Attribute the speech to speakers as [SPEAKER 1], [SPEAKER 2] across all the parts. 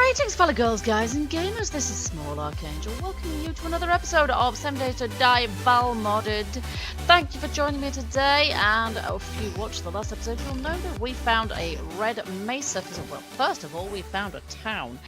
[SPEAKER 1] Greetings, fellow girls, guys, and gamers. This is Small Archangel, welcoming you to another episode of 7 Days to Die Valmodded. Thank you for joining me today, and if you watched the last episode, you'll know that we found a Red Mesa facility. Well, first of all, we found a town.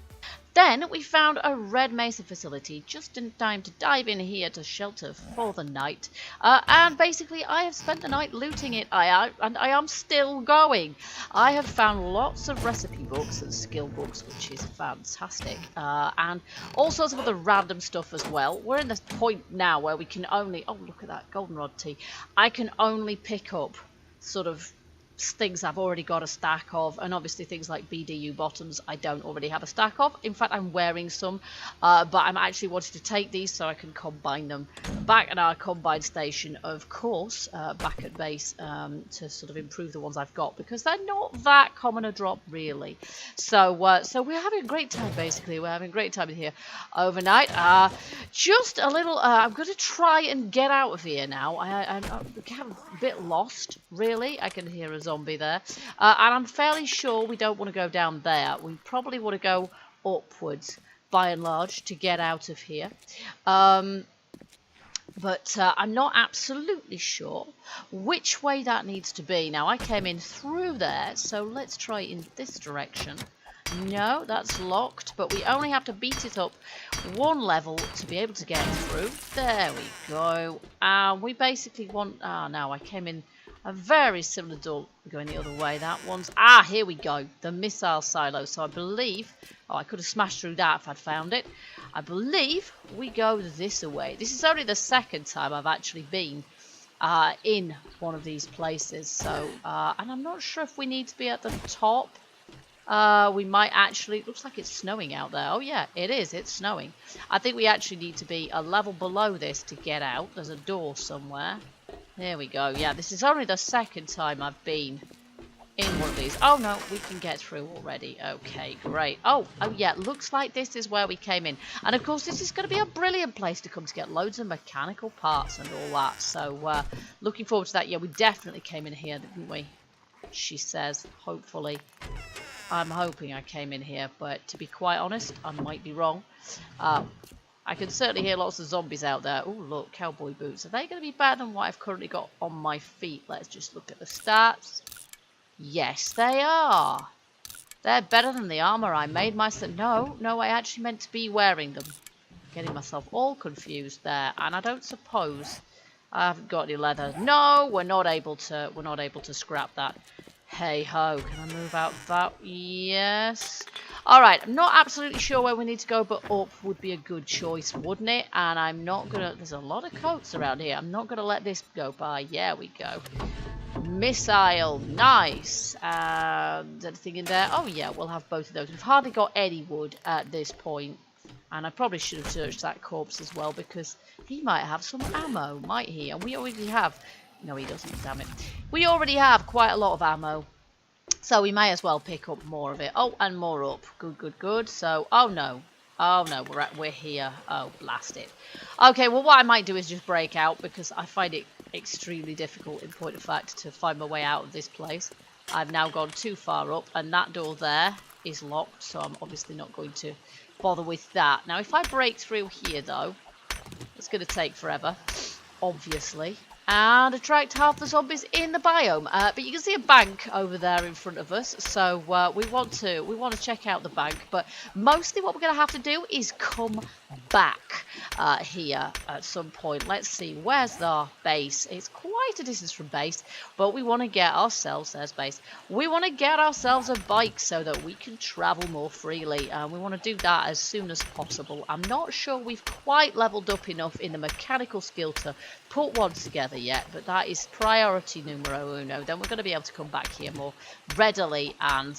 [SPEAKER 1] Then we found a Red Mesa facility just in time to dive in here to shelter for the night. And basically, I have spent the night looting it, and I am still going. I have found lots of recipe books and skill books, which is fantastic. And all sorts of other random stuff as well. We're in this point now where we can only... Oh, look at that goldenrod tea. I can only pick up sort of things I've already got a stack of, and obviously things like BDU bottoms I don't already have a stack of. In fact, I'm wearing some, but I'm actually wanting to take these so I can combine them back at our combine station, of course, back at base, to sort of improve the ones I've got, because they're not that common a drop really. So so we're having a great time. Basically, we're having a great time in here overnight. Just a little I'm going to try and get out of here now. I'm a bit lost really. I can hear a zombie there, and I'm fairly sure we don't want to go down there. We probably want to go upwards by and large to get out of here, but I'm not absolutely sure which way that needs to be. Now I came in through there, so let's try in this direction. No, that's locked, but we only have to beat it up one level to be able to get through. There we go. We basically want... no, I came in a very similar door going the other way. That one's... here we go. The missile silo. So I believe... Oh, I could have smashed through that if I'd found it. I believe we go this way. This is only the second time I've actually been in one of these places. So, and I'm not sure if we need to be at the top. We might actually... Looks like it's snowing out there. Oh yeah, it is. It's snowing. I think we actually need to be a level below this to get out. There's a door somewhere. There we go. Yeah, this is only the second time I've been in one of these. Oh no, we can get through already. Okay, great. Oh yeah, looks like this is where we came in. And of course, this is going to be a brilliant place to come to get loads of mechanical parts and all that. So, looking forward to that. Yeah, we definitely came in here, didn't we? She says, hopefully. I'm hoping I came in here, but to be quite honest, I might be wrong. I can certainly hear lots of zombies out there. Oh, look, cowboy boots. Are they going to be better than what I've currently got on my feet? Let's just look at the stats. Yes, they are. They're better than the armor I made myself. No, I actually meant to be wearing them. Getting myself all confused there, and I don't suppose I haven't got any leather. No, we're not able to scrap that. Hey ho, can I move out that? Yes. Alright, I'm not absolutely sure where we need to go, but up would be a good choice, wouldn't it? And I'm not gonna... There's a lot of coats around here. I'm not gonna let this go by. Yeah, we go. Missile. Nice. And anything in there? Oh yeah, we'll have both of those. We've hardly got any wood at this point. And I probably should have searched that corpse as well, because he might have some ammo, might he? And we already have... No, he doesn't, damn it. We already have quite a lot of ammo, so we may as well pick up more of it. Oh, and more up. Good. So, oh no, we're here. Oh, blast it. Okay, well, what I might do is just break out, because I find it extremely difficult, in point of fact, to find my way out of this place. I've now gone too far up, and that door there is locked, so I'm obviously not going to bother with that. Now, if I break through here, though, it's going to take forever, obviously. And attract half the zombies in the biome. But you can see a bank over there in front of us, so we want to check out the bank. But mostly, what we're going to have to do is come back here at some point. Let's see, where's our base? It's quite a distance from base, but we want to get ourselves... There's base. We want to get ourselves a bike so that we can travel more freely. We want to do that as soon as possible. I'm not sure we've quite leveled up enough in the mechanical skill to put one together yet, but that is priority numero uno. Then we're going to be able to come back here more readily, and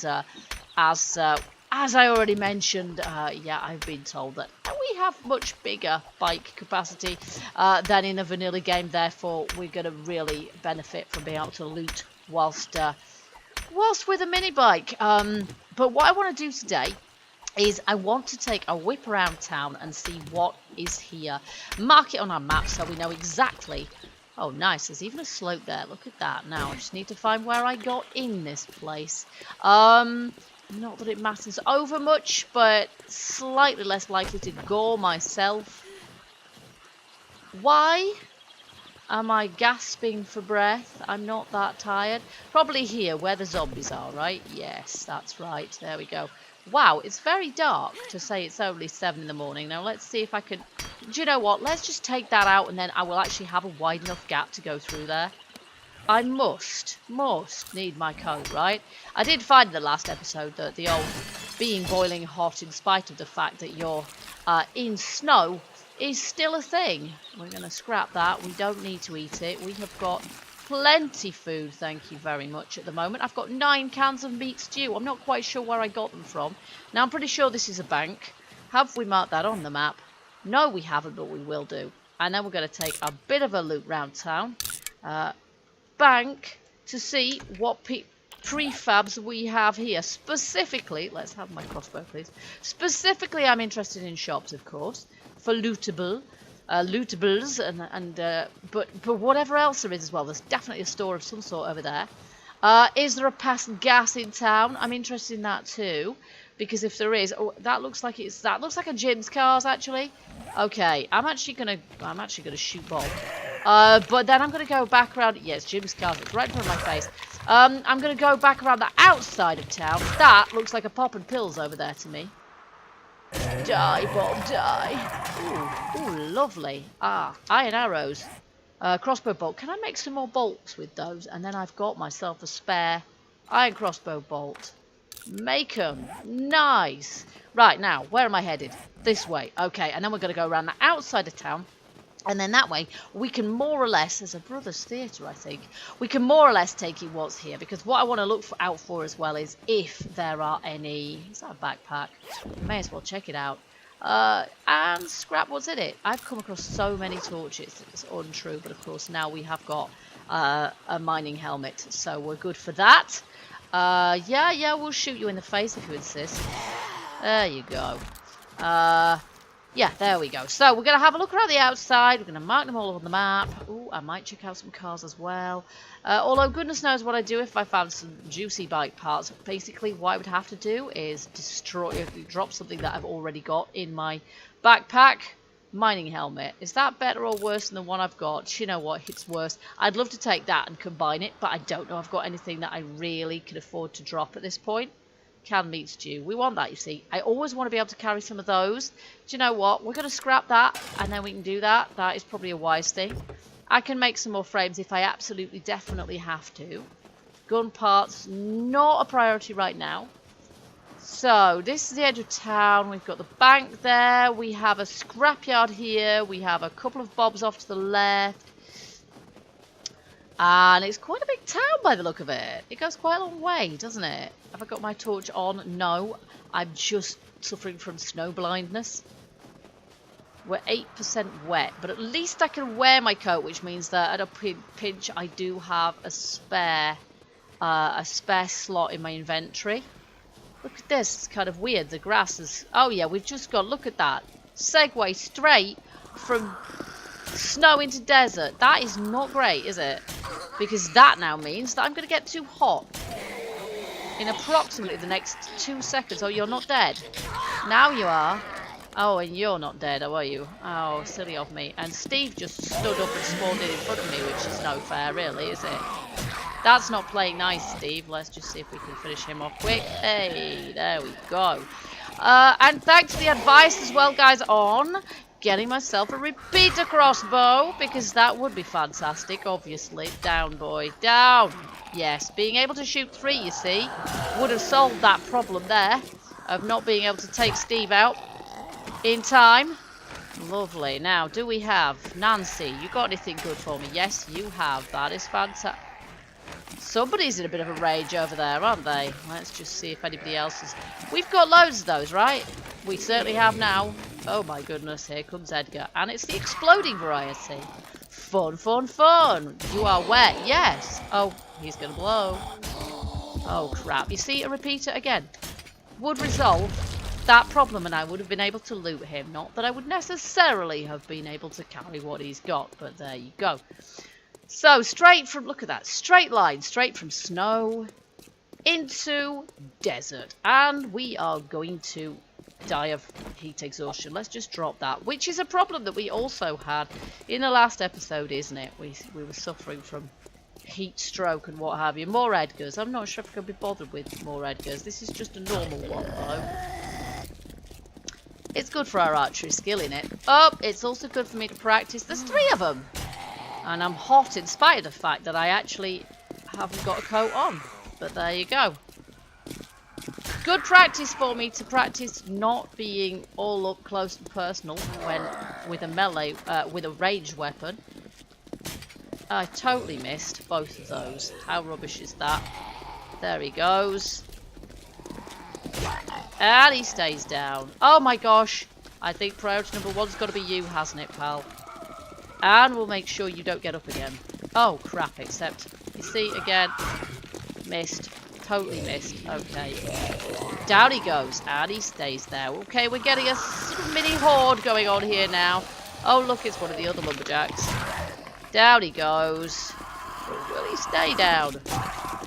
[SPEAKER 1] as I already mentioned, yeah, I've been told that we have much bigger bike capacity than in a vanilla game. Therefore, we're going to really benefit from being able to loot whilst with a mini bike. But what I want to do today is I want to take a whip around town and see what is here. Mark it on our map so we know exactly... Oh, nice. There's even a slope there. Look at that. Now, I just need to find where I got in this place. Not that it matters over much, but slightly less likely to gore myself. Why am I gasping for breath? I'm not that tired. Probably here, where the zombies are, right? Yes, that's right. There we go. Wow, it's very dark to say it's only 7 in the morning. Now, let's see if I can... Do you know what? Let's just take that out, and then I will actually have a wide enough gap to go through there. I must need my coat, right? I did find in the last episode that the old being boiling hot in spite of the fact that you're in snow is still a thing. We're going to scrap that. We don't need to eat it. We have got plenty food, thank you very much, at the moment. I've got 9 cans of meat stew. I'm not quite sure where I got them from. Now, I'm pretty sure this is a bank. Have we marked that on the map? No, we haven't, but we will do. And then we're going to take a bit of a loop round town. Bank to see what prefabs we have here. Specifically, let's have my crossbow, please. Specifically, I'm interested in shops, of course, for lootables, but whatever else there is as well. There's definitely a store of some sort over there. Is there a past gas in town? I'm interested in that too, because if there is, oh, that looks like a Jim's Cars actually. Okay, I'm actually gonna shoot Bob. But then I'm gonna go back around. Yes, Jim's Cars. It's right in front of my face. I'm gonna go back around the outside of town. That looks like a pop and pills over there to me. Die, Bob, die. Ooh, lovely. Ah, iron arrows. Crossbow bolt. Can I make some more bolts with those? And then I've got myself a spare iron crossbow bolt. Make them. Nice. Right, now, where am I headed? This way. Okay, and then we're going to go around the outside of town. And then that way, we can more or less, as a Brothers Theatre, I think, we can more or less take in what's here. Because what I want to look out for as well is if there are any... Is that a backpack? May as well check it out. And scrap what's in it. I've come across so many torches. It's untrue, but of course now we have got a mining helmet. So we're good for that. Yeah, we'll shoot you in the face if you insist. There you go. Yeah, there we go. So we're going to have a look around the outside. We're going to mark them all on the map. Ooh, I might check out some cars as well. Although goodness knows what I'd do if I found some juicy bike parts. Basically, what I would have to do is drop something that I've already got in my backpack. Mining helmet. Is that better or worse than the one I've got? You know what? It's worse. I'd love to take that and combine it, but I don't know if I've got anything that I really can afford to drop at this point. Canned meat stew. We want that, you see. I always want to be able to carry some of those. Do you know what? We're going to scrap that, and then we can do that. That is probably a wise thing. I can make some more frames if I absolutely, definitely have to. Gun parts, not a priority right now. So, this is the edge of town. We've got the bank there. We have a scrapyard here. We have a couple of bobs off to the left. And it's quite a big town by the look of it. It goes quite a long way, doesn't it? Have I got my torch on? No. I'm just suffering from snow blindness. We're 8% wet, but at least I can wear my coat, which means that at a pinch I do have a spare slot in my inventory. Look at this. It's kind of weird. The grass is... Oh, yeah, we've just got... Look at that. Segue straight from snow into desert. That is not great, is it? Because that now means that I'm going to get too hot in approximately the next 2 seconds. Oh, you're not dead. Now you are. Oh, and you're not dead, are you? Oh, silly of me. And Steve just stood up and spawned in front of me, which is no fair, really, is it? That's not playing nice, Steve. Let's just see if we can finish him off quick. Hey, there we go. And thanks for the advice as well, guys, on getting myself a repeater crossbow, because that would be fantastic, obviously. Down, boy, down. Yes, being able to shoot 3, you see, would have solved that problem there of not being able to take Steve out in time. Lovely. Now, do we have Nancy? You got anything good for me? Yes, you have. That is fantastic. Somebody's in a bit of a rage over there, aren't they? Let's just see if anybody else is... We've got loads of those, right? We certainly have now. Oh my goodness, here comes Edgar. And it's the exploding variety. Fun, fun, fun. You are wet, yes. Oh, he's going to blow. Oh, crap. You see, a repeater again would resolve that problem, and I would have been able to loot him. Not that I would necessarily have been able to carry what he's got, but there you go. So, straight from, look at that, straight line, straight from snow into desert. And we are going to die of heat exhaustion. Let's just drop that, which is a problem that we also had in the last episode, isn't it? We were suffering from heat stroke and what have you. More Edgars. I'm not sure if I can be bothered with more Edgars. This is just a normal one though. It's good for our archery skill in it. Oh, it's also good for me to practice. There's 3 of them. And I'm hot in spite of the fact that I actually haven't got a coat on. But there you go. Good practice for me to practice not being all up close and personal when with a melee, with a ranged weapon. I totally missed both of those. How rubbish is that? There he goes. And he stays down. Oh my gosh. I think priority number 1's got to be you, hasn't it, pal? And we'll make sure you don't get up again. Oh, crap, except, you see, again, missed. Totally missed. Okay. Down he goes. And he stays there. Okay, we're getting a sort of mini horde going on here now. Oh, look, it's one of the other lumberjacks. Down he goes. Will he stay down?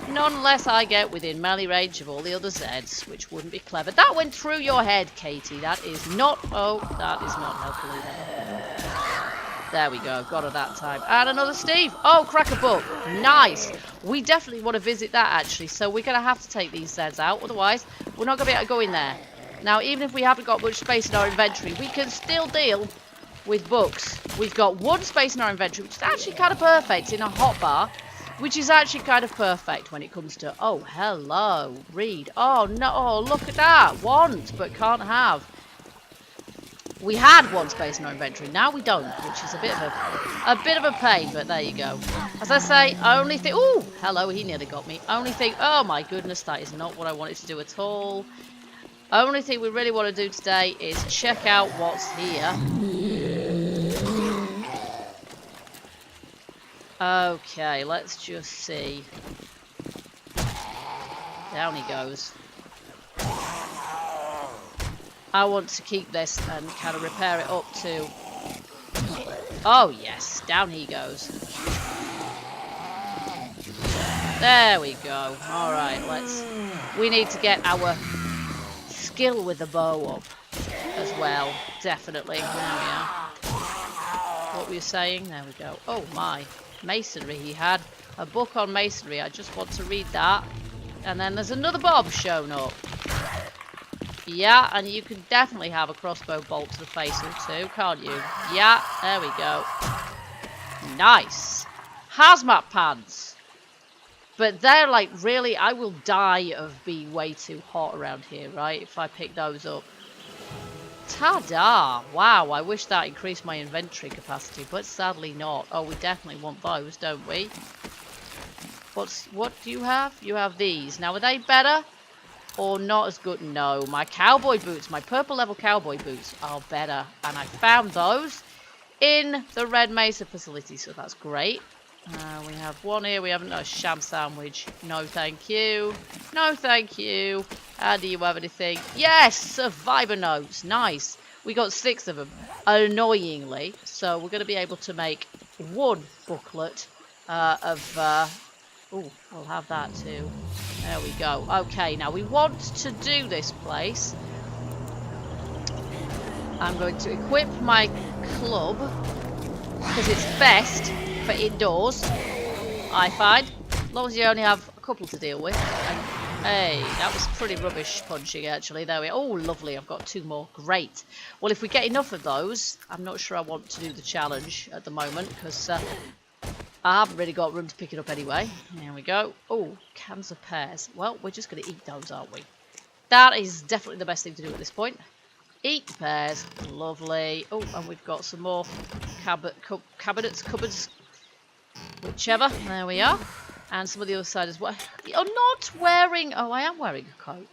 [SPEAKER 1] Not unless I get within melee range of all the other Zeds, which wouldn't be clever. That went through your head, Katie. That is not... Oh, that is not helpful either. There we go. Got her that time. And another Steve. Oh, crack a book. Nice. We definitely want to visit that, actually. So we're going to have to take these Zeds out. Otherwise, we're not going to be able to go in there. Now, even if we haven't got much space in our inventory, we can still deal with books. We've got 1 space in our inventory, which is actually kind of perfect in a hotbar. Which is actually kind of perfect when it comes to... Oh, hello. Read. Oh, no. Oh, look at that. Want, but can't have. We had 1 space in our inventory. Now we don't, which is a bit of a pain, but there you go. As I say, only thing... Oh, hello. He nearly got me. Only thing... Oh, my goodness. That is not what I wanted to do at all. Only thing we really want to do today is check out what's here. Okay, let's just see. Down he goes. I want to keep this and kind of repair it up too. Oh yes, down he goes. There we go. Alright, we need to get our skill with the bow up as well. Definitely. There we are. What were you saying? There we go. Oh my. Masonry. He had a book on masonry. I just want to read that. And then there's another Bob shown up. Yeah, and you can definitely have a crossbow bolt to the face or 2, can't you? Yeah, there we go. Nice. Hazmat pants. But they're like, really, I will die of being way too hot around here, right? If I pick those up. Ta-da! Wow, I wish that increased my inventory capacity, but sadly not. Oh, we definitely want those, don't we? What do you have? You have these. Now, are they better or not as good? No, my cowboy boots, my purple level cowboy boots are better. And I found those in the Red Mesa facility, so that's great. We have one here. We haven't got a sham sandwich. No, thank you. No, thank you. Do you have anything? Yes, survivor notes. Nice. We got 6 of them, annoyingly. So we're going to be able to make 1 booklet oh, we'll have that too. There we go. Okay, now we want to do this place. I'm going to equip my club because it's best for indoors, I find. As long as you only have a couple to deal with. And, hey, that was pretty rubbish punching, actually. There we are. Oh, lovely. I've got 2 more. Great. Well, if we get enough of those, I'm not sure I want to do the challenge at the moment because I haven't really got room to pick it up anyway. There we go. Oh, cans of pears. Well, we're just going to eat those, aren't we? That is definitely the best thing to do at this point. Eat the pears. Lovely. Oh, and we've got some more cupboards, whichever. There we are. And some of the other side as well. You're not wearing... Oh, I am wearing a coat.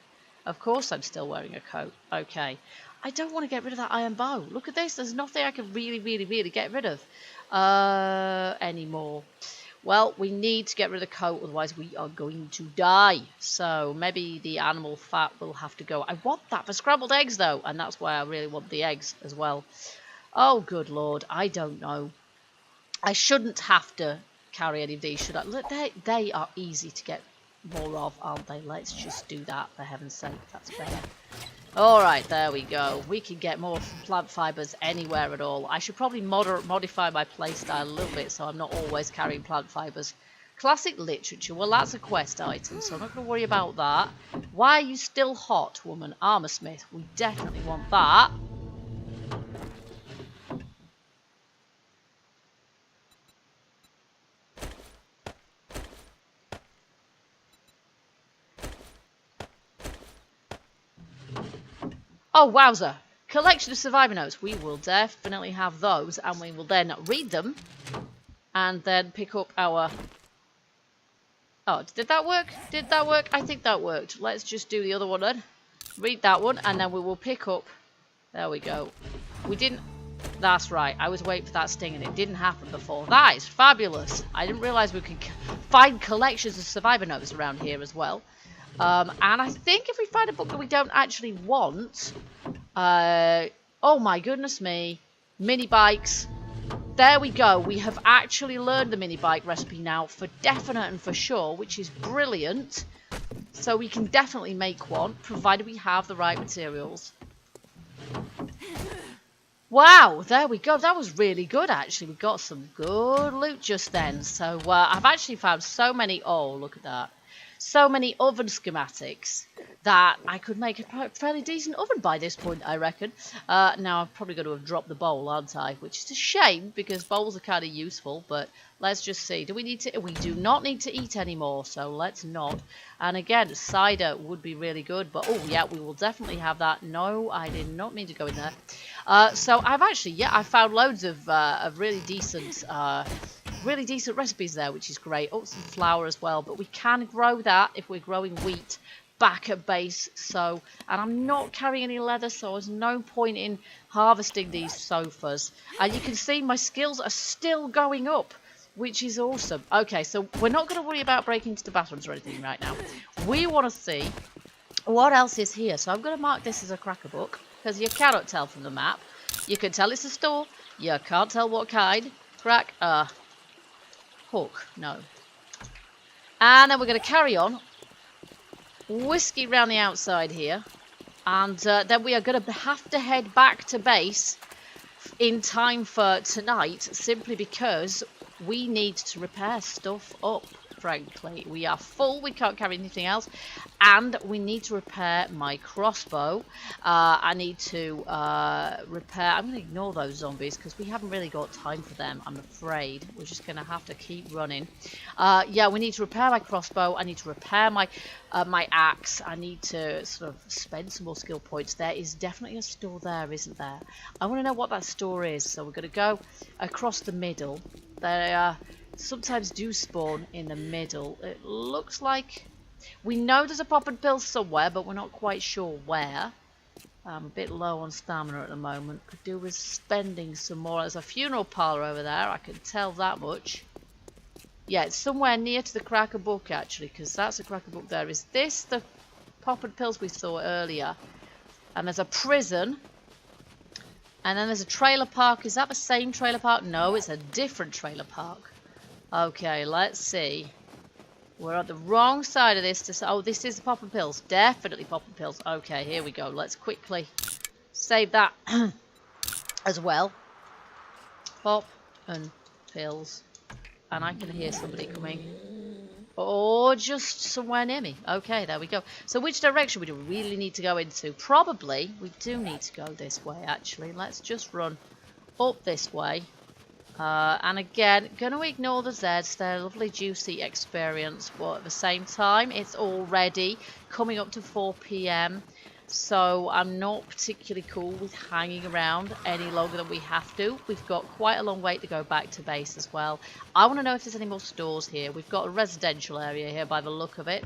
[SPEAKER 1] Of course I'm still wearing a coat. Okay. I don't want to get rid of that iron bow. Look at this. There's nothing I can really get rid of anymore. Well, we need to get rid of the coat, otherwise we are going to die. So maybe the animal fat will have to go. I want that for scrambled eggs, though, and that's why I really want the eggs as well. Oh, good lord. I don't know. I shouldn't have to carry any of these, should I? Look, they are easy to get more of, aren't they? Let's just do that, for heaven's sake. That's better. Alright, there we go. We can get more plant fibres anywhere at all. I should probably modify my playstyle a little bit so I'm not always carrying plant fibres. Classic literature. Well, that's a quest item, so I'm not going to worry about that. Why are you still hot, woman? Armour smith. We definitely want that. Oh, wowzer. Collection of survivor notes. We will definitely have those, and we will then read them and then pick up our... Oh, did that work? Did that work? I think that worked. Let's just do the other one then. Read that one, and then we will pick up... There we go. We didn't... That's right. I was waiting for that sting, and it didn't happen before. That is fabulous. I didn't realise we could find collections of survivor notes around here as well. And I think if we find a book that we don't actually want... oh my goodness me. Mini bikes. There we go. We have actually learned the mini bike recipe now for definite and for sure, which is brilliant. So we can definitely make one, provided we have the right materials. Wow, there we go. That was really good, actually. We got some good loot just then. So I've actually found so many... Oh, look at that. So many oven schematics that I could make a fairly decent oven by this point, I reckon. Now, I'm probably going to have dropped the bowl, aren't I? Which is a shame, because bowls are kind of useful, but let's just see. Do we need to... We do not need to eat anymore, so let's not. And again, cider would be really good, but oh, yeah, we will definitely have that. No, I did not mean to go in there. So I've actually, yeah, I found loads of really decent recipes there, which is great. Oh, some flour as well, but we can grow that if we're growing wheat back at base. So, and I'm not carrying any leather, so there's no point in harvesting these sofas. And you can see my skills are still going up, which is awesome. Okay, so we're not going to worry about breaking into the bathrooms or anything right now. We want to see what else is here. So I'm going to mark this as a cracker book, because you cannot tell from the map. You can tell it's a store. You can't tell what kind. Crack, hook, no. And then we're going to carry on. Whiskey round the outside here. And then we are going to have to head back to base in time for tonight, simply because we need to repair stuff up, frankly. We are full, we can't carry anything else. And we need to repair my crossbow. I need to repair... I'm going to ignore those zombies because we haven't really got time for them, I'm afraid. We're just going to have to keep running. Yeah, we need to repair my crossbow. I need to repair my my axe. I need to sort of spend some more skill points. There is definitely a store there, isn't there? I want to know what that store is. So we're going to go across the middle. They sometimes do spawn in the middle. It looks like... We know there's a pop and pill somewhere, but we're not quite sure where. I'm a bit low on stamina at the moment. Could do with spending some more. There's a funeral parlour over there, I can tell that much. Yeah, it's somewhere near to the cracker book, actually, because that's a cracker book there. Is this the pop and pills we saw earlier? And there's a prison. And then there's a trailer park. Is that the same trailer park? No, it's a different trailer park. Okay, let's see. We're on the wrong side of this. Oh, this is the pop and pills. Definitely pop and pills. Okay, here we go. Let's quickly save that as well. Pop and pills. And I can hear somebody coming. Or just somewhere near me. Okay, there we go. So which direction do we really need to go into? Probably we do need to go this way, actually. Let's just run up this way. And again, going to ignore the Zeds. They're a lovely, juicy experience. But at the same time, it's already coming up to 4 PM. So I'm not particularly cool with hanging around any longer than we have to. We've got quite a long way to go back to base as well. I want to know if there's any more stores here. We've got a residential area here by the look of it.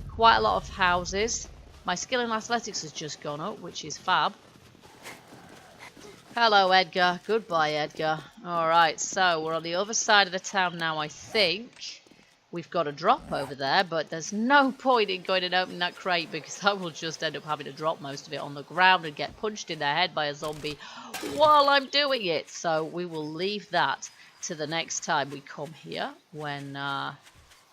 [SPEAKER 1] Quite a lot of houses. My skill in athletics has just gone up, which is fab. Hello, Edgar. Goodbye, Edgar. Alright, so we're on the other side of the town now, I think. We've got a drop over there, but there's no point in going and opening that crate because I will just end up having to drop most of it on the ground and get punched in the head by a zombie while I'm doing it. So we will leave that to the next time we come here when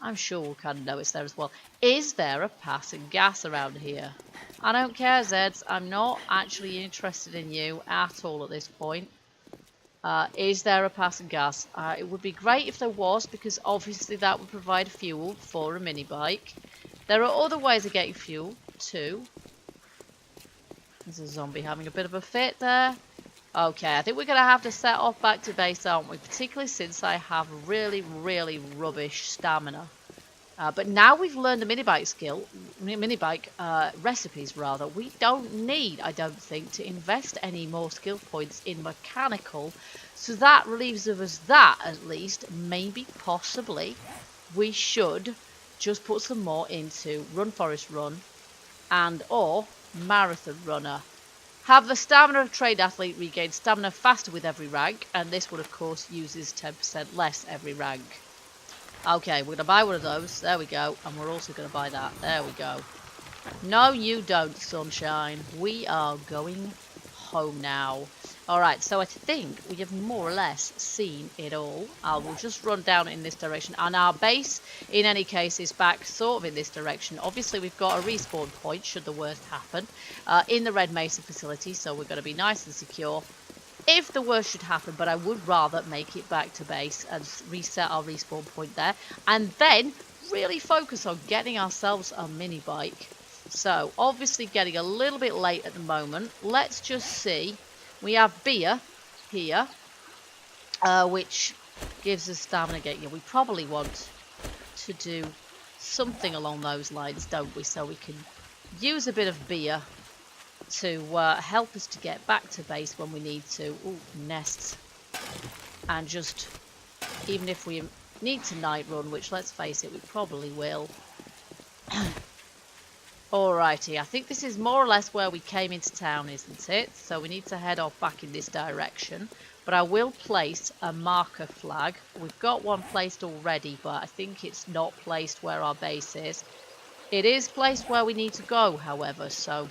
[SPEAKER 1] I'm sure we'll kind of know it's there as well. Is there a passing gas around here? I don't care, Zeds. I'm not actually interested in you at all at this point. Is there a passing gas? It would be great if there was, because obviously that would provide fuel for a mini bike. There are other ways of getting fuel too. There's a zombie having a bit of a fit there. Okay, I think we're going to have to set off back to base, aren't we? Particularly since I have really, really rubbish stamina. But now we've learned the minibike recipes rather. We don't need, I don't think, to invest any more skill points in mechanical. So that relieves of us that, at least, maybe, possibly, we should just put some more into Run Forest Run and or Marathon Runner. Have the stamina of trained athlete regain stamina faster with every rank, and this one of course uses 10% less every rank. Okay, we're going to buy one of those. There we go. And we're also going to buy that. There we go. No, you don't, sunshine. We are going home now. Alright, so I think we have more or less seen it all. I will just run down in this direction. And our base, in any case, is back sort of in this direction. Obviously, we've got a respawn point, should the worst happen, in the Red Mesa facility. So we're going to be nice and secure if the worst should happen. But I would rather make it back to base and reset our respawn point there. And then really focus on getting ourselves a mini bike. So, obviously getting a little bit late at the moment. Let's just see. We have beer here, which gives us stamina gain. Yeah, we probably want to do something along those lines, don't we? So we can use a bit of beer to help us to get back to base when we need to. Ooh, nests. And just, even if we need to night run, which let's face it, we probably will. Alrighty, I think this is more or less where we came into town, isn't it? So we need to head off back in this direction. But I will place a marker flag. We've got one placed already, but I think it's not placed where our base is. It is placed where we need to go, however, so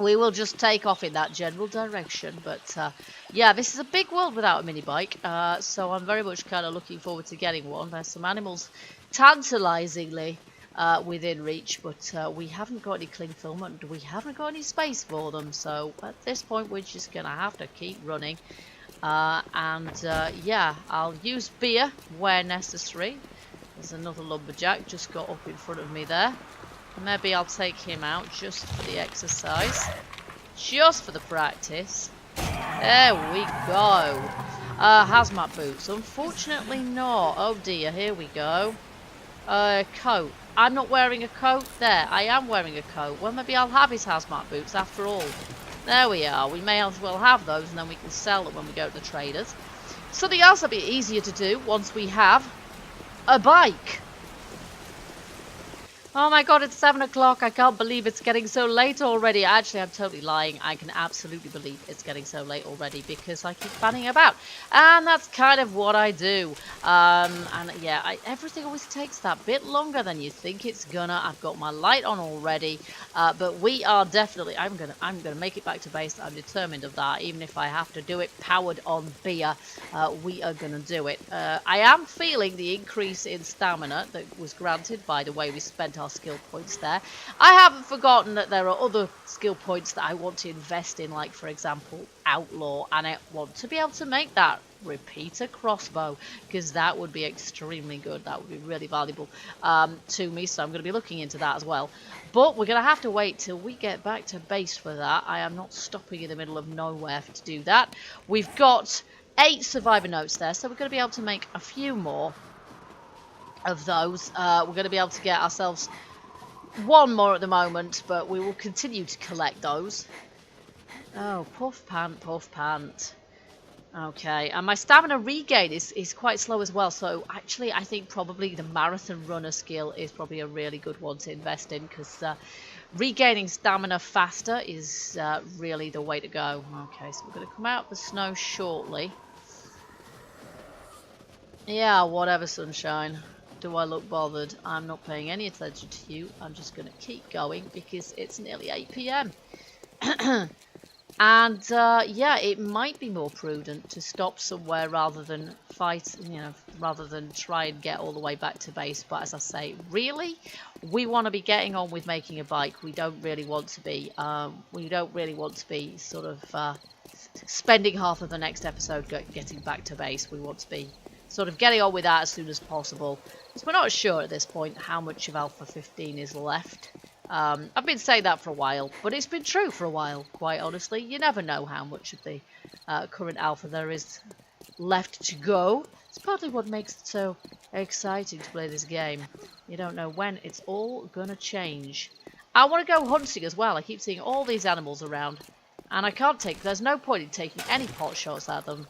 [SPEAKER 1] we will just take off in that general direction. But yeah, this is a big world without a mini bike, so I'm very much kind of looking forward to getting one. There's some animals tantalizingly within reach, but we haven't got any cling film and we haven't got any space for them, so at this point we're just gonna have to keep running. Yeah, I'll use beer where necessary. There's another lumberjack just got up in front of me there. Maybe I'll take him out just for the exercise, just for the practice. There we go. Hazmat boots, unfortunately not. Oh dear, here we go. Coat. I'm not wearing a coat. There, I am wearing a coat. Well, maybe I'll have his hazmat boots after all. There we are. We may as well have those, and then we can sell them when we go to the traders. Something else that'll be easier to do once we have a bike. Oh my god, it's 7 o'clock. I can't believe it's getting so late already. Actually, I'm totally lying. I can absolutely believe it's getting so late already because I keep fanning about. And that's kind of what I do. And yeah, everything always takes that bit longer than you think it's gonna. I've got my light on already. But we are definitely, I'm gonna make it back to base. I'm determined of that. Even if I have to do it powered on beer, we are gonna do it. I am feeling the increase in stamina that was granted by the way we spent our skill points there. I haven't forgotten that there are other skill points that I want to invest in, like for example outlaw, and I want to be able to make that repeater crossbow because that would be extremely good. That would be really valuable to me, so I'm going to be looking into that as well. But we're going to have to wait till we get back to base for that. I am not stopping in the middle of nowhere to do that. We've got 8 survivor notes there, so we're going to be able to make a few more of those. We're going to be able to get ourselves one more at the moment, but we will continue to collect those. Oh, puff pant. Okay, and my stamina regain is quite slow as well, so actually I think probably the marathon runner skill is probably a really good one to invest in, because regaining stamina faster is really the way to go. Okay, so we're going to come out of the snow shortly. Yeah, whatever, sunshine. Do I look bothered? I'm not paying any attention to you. I'm just going to keep going because it's nearly 8 PM. And yeah, it might be more prudent to stop somewhere rather than fight, rather than try and get all the way back to base. But as I say, really, we want to be getting on with making a bike. We don't really want to be, sort of spending half of the next episode getting back to base. We want to be sort of getting on with that as soon as possible, because we're not sure at this point how much of Alpha 15 is left. I've been saying that for a while, but it's been true for a while, quite honestly. You never know how much of the current alpha there is left to go. It's partly what makes it so exciting to play this game. You don't know when it's all gonna change. I want to go hunting as well. I keep seeing all these animals around, and I can't there's no point in taking any pot shots at them,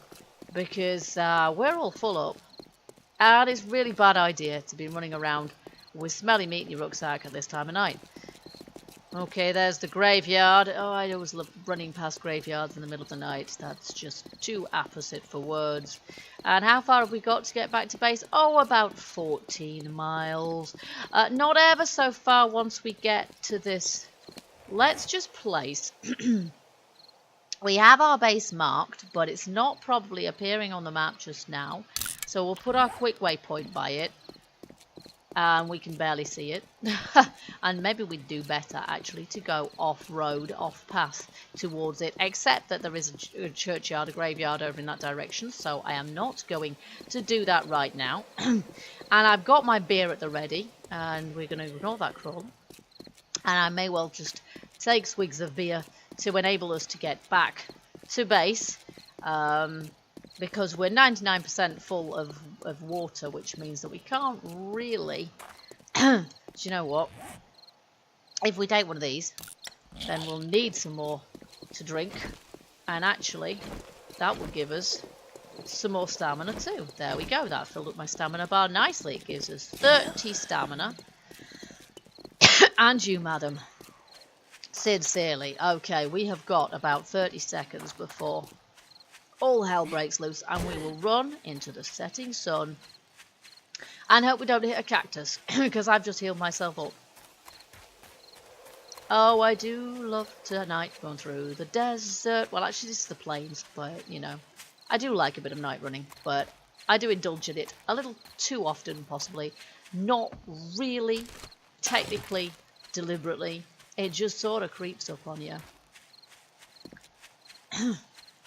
[SPEAKER 1] because we're all full up. And it's a really bad idea to be running around with smelly meat in your rucksack at this time of night. Okay, there's the graveyard. Oh, I always love running past graveyards in the middle of the night. That's just too opposite for words. And how far have we got to get back to base? Oh, about 14 miles. Not ever so far once we get to this. Let's just place. We have our base marked, but it's not probably appearing on the map just now. So we'll put our quick waypoint by it. And we can barely see it. And maybe we'd do better, actually, to go off-road, off-path towards it. Except that there is a churchyard, a graveyard over in that direction. So I am not going to do that right now. And I've got my beer at the ready. And we're going to ignore that crawl. And I may well just take swigs of beer to enable us to get back to base. Because we're 99% full of water, which means that we can't really... Do you know what? If we take one of these, then we'll need some more to drink. And actually, that will give us some more stamina too. There we go. That filled up my stamina bar nicely. It gives us 30 stamina. And you, madam. Sincerely. Okay, we have got about 30 seconds before all hell breaks loose, and we will run into the setting sun and hope we don't hit a cactus, because I've just healed myself up. Oh, I do love tonight going through the desert. Well, actually, this is the plains, but, you know, I do like a bit of night running, but I do indulge in it a little too often, possibly. Not really, technically, deliberately. It just sort of creeps up on you.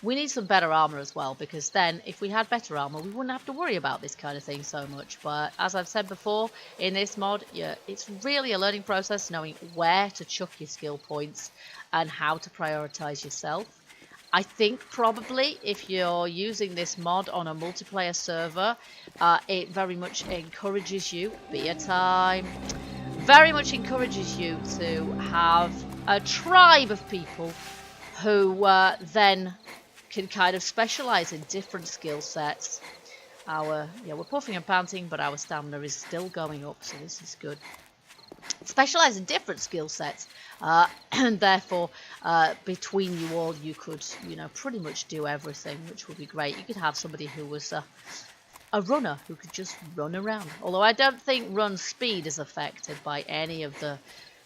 [SPEAKER 1] We need some better armor as well, because then if we had better armor, we wouldn't have to worry about this kind of thing so much. But as I've said before, in this mod, yeah, it's really a learning process, knowing where to chuck your skill points and how to prioritize yourself. I think probably if you're using this mod on a multiplayer server, it very much encourages you, beer time, very much encourages you to have a tribe of people who then can kind of specialize in different skill sets. We're puffing and panting, but our stamina is still going up, so this is good. Specialize in different skill sets, and therefore between you all you could, pretty much do everything, which would be great. You could have somebody who was a runner who could just run around, although I don't think run speed is affected by any of the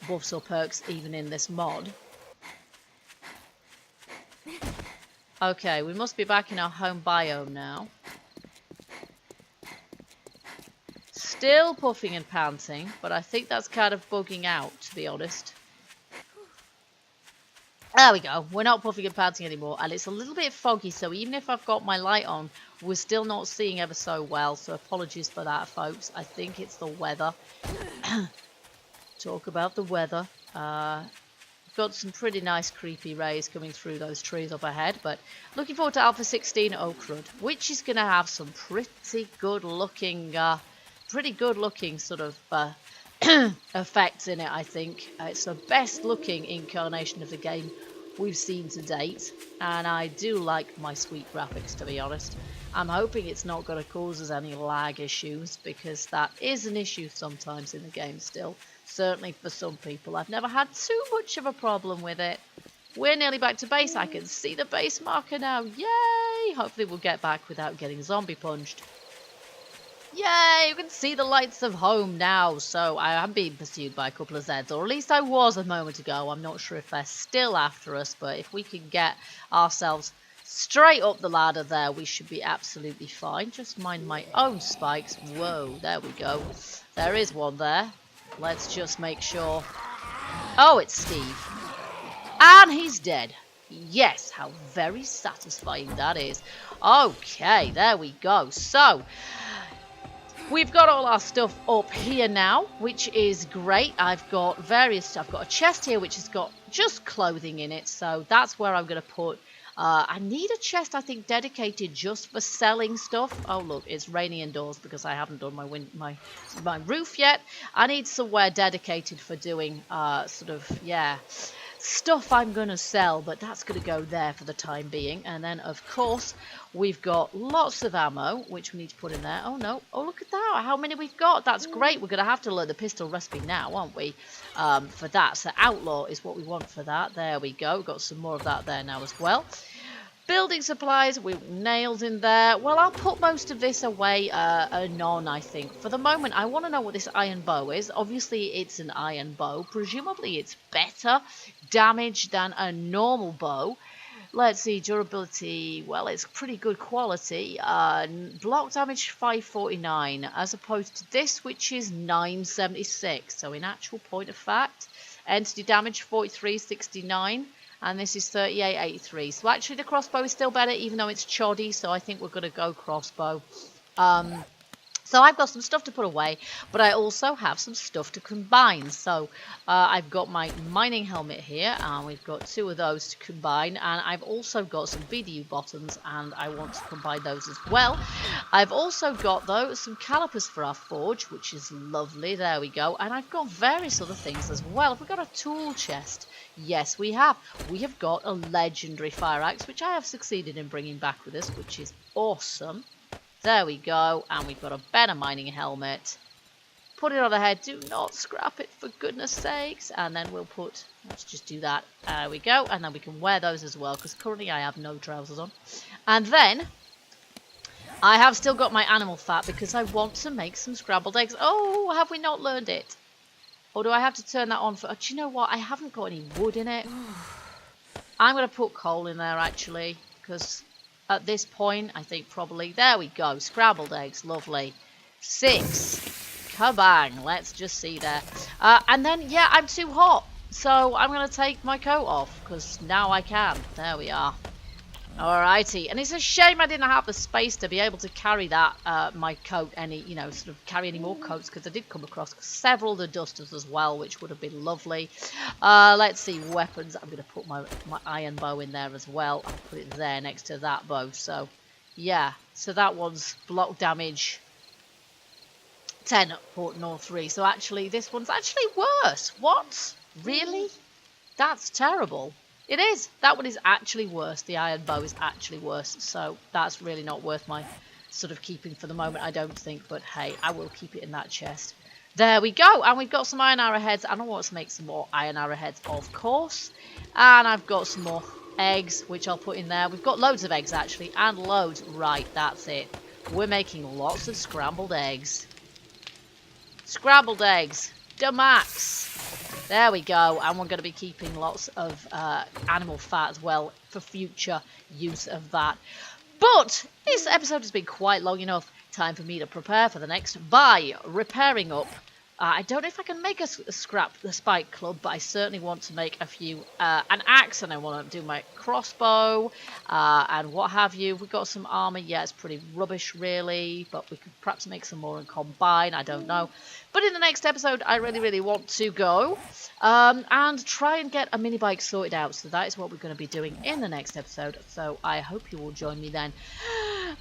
[SPEAKER 1] buffs or perks even in this mod. Okay, we must be back in our home biome now. Still puffing and panting, but I think that's kind of bugging out, to be honest. There we go. We're not puffing and panting anymore, and it's a little bit foggy, so even if I've got my light on, we're still not seeing ever so well, so apologies for that, folks. I think it's the weather. Talk about the weather. Got some pretty nice creepy rays coming through those trees up ahead, but looking forward to Alpha 16 crud, which is going to have some pretty good looking sort of effects in it. I think it's the best looking incarnation of the game we've seen to date, and I do like my sweet graphics, to be honest. I'm hoping it's not going to cause us any lag issues, because that is an issue sometimes in the game still. Certainly for some people. I've never had too much of a problem with it. We're nearly back to base. I can see the base marker now. Yay! Hopefully we'll get back without getting zombie punched. Yay, you can see the lights of home now. So I am being pursued by a couple of Zeds, or at least I was a moment ago. I'm not sure if they're still after us, but if we can get ourselves straight up the ladder there, we should be absolutely fine. Just mind my own spikes. Whoa, there we go. There is one there. Let's just make sure. Oh, it's Steve. And he's dead. Yes, how very satisfying that is. Okay, there we go. So, we've got all our stuff up here now, which is great. I've got a chest here which has got just clothing in it, so that's where I'm going to put. I need a chest, I think, dedicated just for selling stuff. Oh, look, it's raining indoors because I haven't done my roof yet. I need somewhere dedicated for doing stuff I'm going to sell, but that's going to go there for the time being. And then, of course, we've got lots of ammo, which we need to put in there. Oh, no. Oh, look at that. How many we've got. That's great. We're going to have to learn the pistol recipe now, aren't we, for that. So outlaw is what we want for that. There we go. We've got some more of that there now as well. Building supplies, we've nails in there. Well, I'll put most of this away anon, I think. For the moment, I want to know what this iron bow is. Obviously, it's an iron bow. Presumably, it's better damage than a normal bow. Let's see, durability. Well, it's pretty good quality. Block damage 549, as opposed to this, which is 976. So, in actual point of fact, entity damage 4369. And this is 3883. So actually the crossbow is still better, even though it's choddy. So I think we're going to go crossbow. So I've got some stuff to put away, but I also have some stuff to combine. So I've got my mining helmet here, and we've got 2 of those to combine. And I've also got some VDU bottoms, and I want to combine those as well. I've also got, though, some calipers for our forge, which is lovely. There we go. And I've got various other things as well. Have we got a tool chest? Yes, we have. We have got a legendary fire axe, which I have succeeded in bringing back with us, which is awesome. There we go, and we've got a better mining helmet. Put it on the head. Do not scrap it, for goodness sakes. And then we'll put, let's just do that. There we go, and then we can wear those as well, because currently I have no trousers on. And then I have still got my animal fat, because I want to make some scrambled eggs. Oh, have we not learned it? Or do I have to turn that on for... do you know what? I haven't got any wood in it. I'm going to put coal in there, actually, because... at this point, I think probably... there we go. Scrambled eggs. Lovely. 6. Kabang. Let's just see there. And then, yeah, I'm too hot. So I'm going to take my coat off. Because now I can. There we are. Alrighty. And it's a shame I didn't have the space to be able to carry that, my coat, sort of carry any more coats. Because I did come across several of the dusters as well, which would have been lovely. Let's see, weapons. I'm going to put my iron bow in there as well. I'll put it there next to that bow. So, yeah. So that one's block damage 10 at Port North 3. So actually, this one's actually worse. What? Really? That's terrible. It is. That one is actually worse. The iron bow is actually worse. So that's really not worth my sort of keeping for the moment, I don't think. But hey, I will keep it in that chest. There we go. And we've got some iron arrowheads. And I want to make some more iron arrowheads, of course. And I've got some more eggs, which I'll put in there. We've got loads of eggs, actually. And loads. Right, that's it. We're making lots of scrambled eggs. Scrambled eggs. The max. There we go, and we're going to be keeping lots of animal fat as well for future use of that. But this episode has been quite long enough. Time for me to prepare for the next by repairing up. I don't know if I can make a scrap the spike club, but I certainly want to make a few, an axe, and I want to do my crossbow, and what have you. We've got some armor. Yeah, it's pretty rubbish, really, but we could perhaps make some more and combine. I don't know. But in the next episode, I really, really want to go and try and get a mini bike sorted out. So that is what we're going to be doing in the next episode. So I hope you will join me then.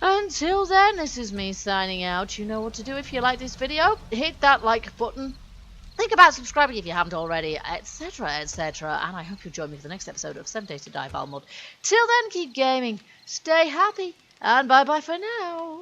[SPEAKER 1] Until then, this is me signing out. You know what to do if you like this video. Hit that like button. Think about subscribing if you haven't already, etc, etc. And I hope you'll join me for the next episode of 7 Days to Die Valmod. Till then, keep gaming, stay happy, and bye-bye for now.